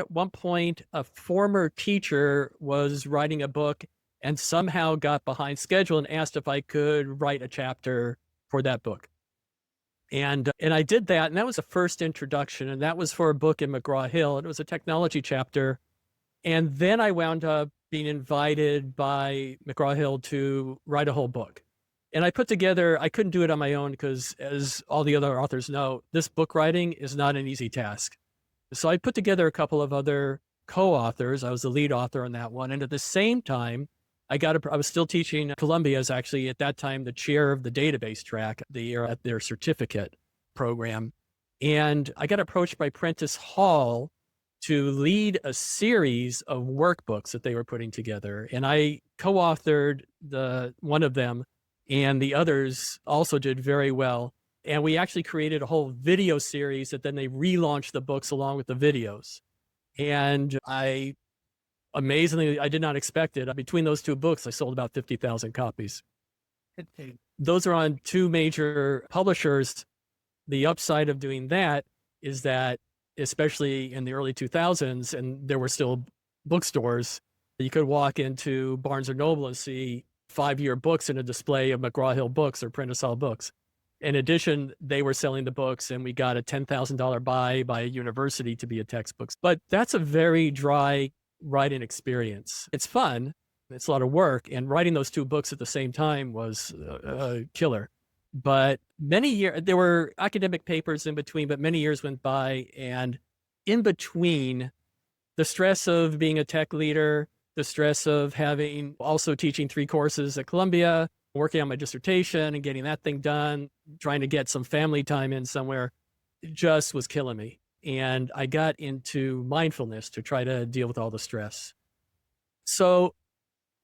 At one point, a former teacher was writing a book and somehow got behind schedule and asked if I could write a chapter for that book. And I did that, and that was the first introduction, and that was for a book in McGraw-Hill, and it was a technology chapter. And then I wound up being invited by McGraw-Hill to write a whole book. And I put together I couldn't do it on my own because, as all the other authors know, this book writing is not an easy task. So I put together a couple of other co-authors. I was the lead author on that one. And at the same time, I was still teaching Columbia as actually at that time the chair of the database track at their certificate program. And I got approached by Prentice Hall to lead a series of workbooks that they were putting together. And I co-authored one of them, and the others also did very well. And we actually created a whole video series that then they relaunched the books along with the videos. And amazingly, I did not expect it. Between those two books, I sold about 50,000 copies. Those are on two major publishers. The upside of doing that is that, especially in the early 2000s, and there were still bookstores, you could walk into Barnes or Noble and see 5-year books in a display of McGraw-Hill books or Prentice Hall books. In addition, they were selling the books, and we got a $10,000 buy by a university to be a textbooks. But that's a very dry writing experience. It's fun. It's a lot of work. And writing those two books at the same time was a killer. But there were academic papers in between, but many years went by. And in between, the stress of being a tech leader, the stress of having also teaching 3 courses at Columbia, working on my dissertation and getting that thing done, trying to get some family time in somewhere, it just was killing me. And I got into mindfulness to try to deal with all the stress. So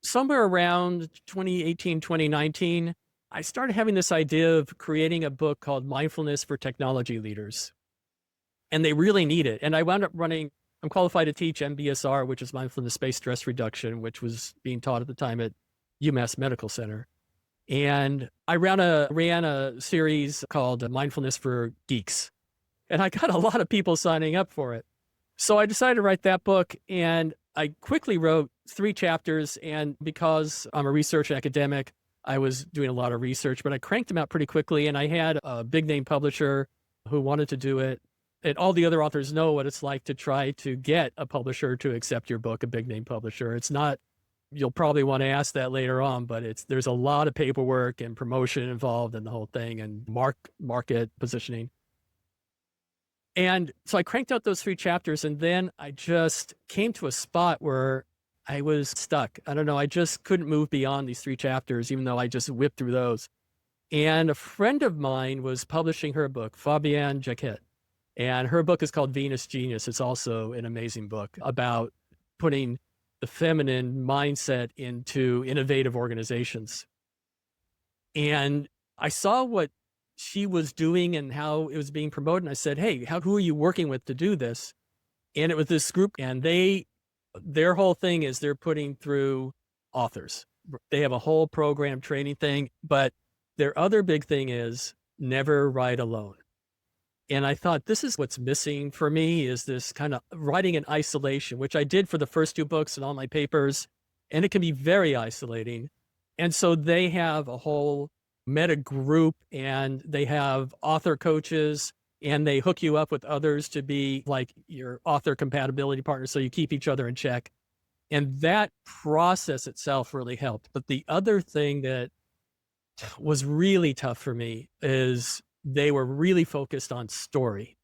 somewhere around 2018, 2019, I started having this idea of creating a book called Mindfulness for Technology Leaders. And they really need it. And I wound up I'm qualified to teach MBSR, which is mindfulness-based stress reduction, which was being taught at the time at UMass Medical Center. And I ran a series called Mindfulness for Geeks. And I got a lot of people signing up for it. So I decided to write that book, and I quickly wrote 3 chapters. And because I'm a research academic, I was doing a lot of research, but I cranked them out pretty quickly. And I had a big name publisher who wanted to do it. And all the other authors know what it's like to try to get a publisher to accept your book, a big name publisher. It's not, you'll probably want to ask that later on, but there's a lot of paperwork and promotion involved in the whole thing, and market positioning. And so I cranked out those 3 chapters, and then I just came to a spot where I was stuck. I don't know. I just couldn't move beyond these 3 chapters, even though I just whipped through those. And a friend of mine was publishing her book, Fabienne Jacquet. And her book is called Venus Genius. It's also an amazing book about putting the feminine mindset into innovative organizations. And I saw what she was doing and how it was being promoted. And I said, hey, who are you working with to do this? And it was this group, and their whole thing is they're putting through authors. They have a whole program training thing, but their other big thing is never write alone. And I thought, this is what's missing for me, is this kind of writing in isolation, which I did for the first 2 books and all my papers, and it can be very isolating. And so they have a whole meta group, and they have author coaches, and they hook you up with others to be like your author compatibility partners, so you keep each other in check. And that process itself really helped. But the other thing that was really tough for me is they were really focused on story.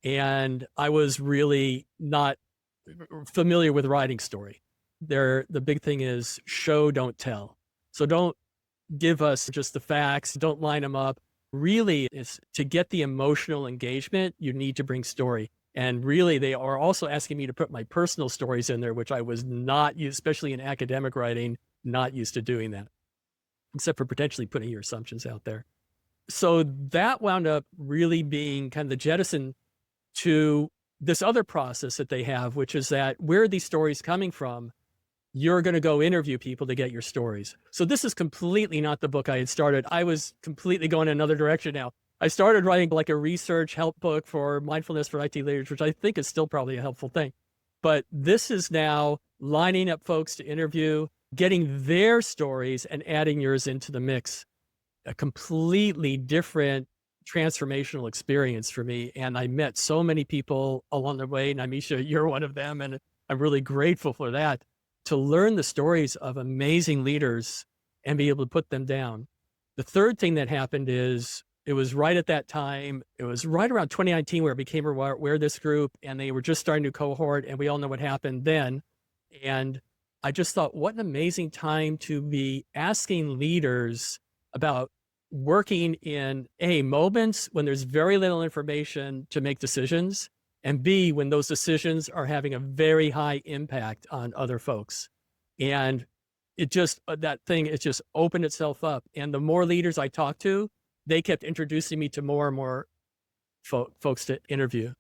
And I was really not familiar with writing story. The big thing is show, don't tell. So don't give us just the facts, don't line them up. Really, is to get the emotional engagement, you need to bring story. And really, they are also asking me to put my personal stories in there, which I was not used, especially in academic writing, not used to doing that, except for potentially putting your assumptions out there. So that wound up really being kind of the jettison to this other process that they have, which is that where are these stories coming from? You're going to go interview people to get your stories. So this is completely not the book I had started. I was completely going in another direction now. I started writing like a research help book for mindfulness for IT leaders, which I think is still probably a helpful thing. But this is now lining up folks to interview, getting their stories and adding yours into the mix. A completely different transformational experience for me. And I met so many people along the way. And Amisha, you're one of them. And I'm really grateful for that, to learn the stories of amazing leaders and be able to put them down. The third thing that happened is it was right at that time. It was right around 2019 where it became aware of this group, and they were just starting to cohort, and we all know what happened then. And I just thought, what an amazing time to be asking leaders about working in A, moments when there's very little information to make decisions, and B, when those decisions are having a very high impact on other folks. And it just, it just opened itself up. And the more leaders I talked to, they kept introducing me to more and more folks to interview.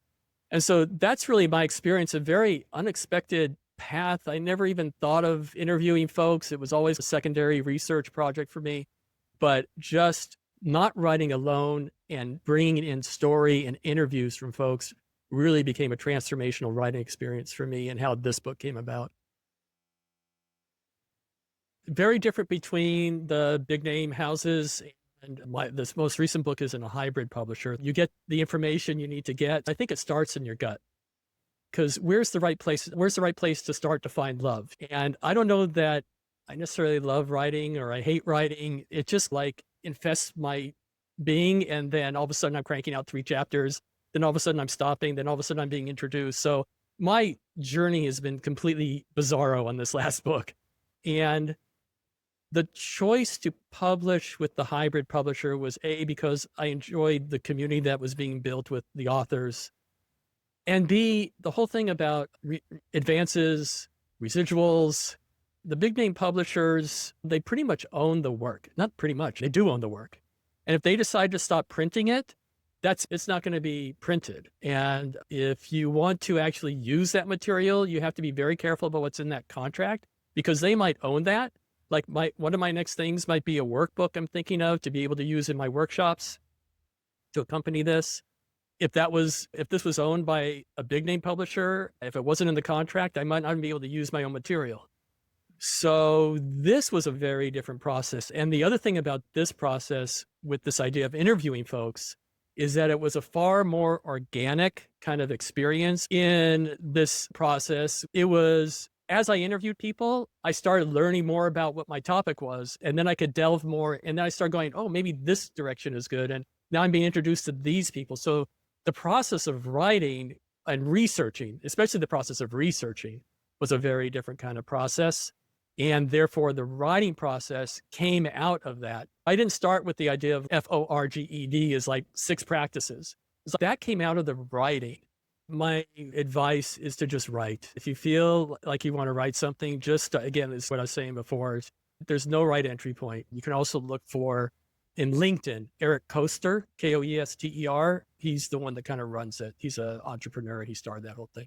And so that's really my experience, a very unexpected path. I never even thought of interviewing folks. It was always a secondary research project for me, but just not writing alone and bringing in story and interviews from folks really became a transformational writing experience for me, and how this book came about. Very different between the big name houses, and this most recent book is in a hybrid publisher. You get the information you need to get. I think it starts in your gut, because where's the right place? Where's the right place to start to find love? And I don't know that I necessarily love writing or I hate writing. It just like infests my being. And then all of a sudden I'm cranking out 3 chapters. Then all of a sudden I'm stopping. Then all of a sudden I'm being introduced. So my journey has been completely bizarro on this last book. And the choice to publish with the hybrid publisher was A, because I enjoyed the community that was being built with the authors, and B, the whole thing about advances, residuals. The big name publishers, they pretty much own the work. Not pretty much, they do own the work. And if they decide to stop printing it, it's not going to be printed. And if you want to actually use that material, you have to be very careful about what's in that contract, because they might own that. Like one of my next things might be a workbook I'm thinking of to be able to use in my workshops to accompany this. If this was owned by a big name publisher, if it wasn't in the contract, I might not be able to use my own material. So this was a very different process. And the other thing about this process with this idea of interviewing folks is that it was a far more organic kind of experience in this process. It was, as I interviewed people, I started learning more about what my topic was, and then I could delve more. And then I started going, oh, maybe this direction is good. And now I'm being introduced to these people. So the process of writing and researching, especially the process of researching, was a very different kind of process. And therefore, the writing process came out of that. I didn't start with the idea of FORGED as like 6 practices. So that came out of the writing. My advice is to just write. If you feel like you want to write something, just again, is what I was saying before, there's no right entry point. You can also look for, in LinkedIn, Eric Koester, Koester. He's the one that kind of runs it. He's an entrepreneur. He started that whole thing.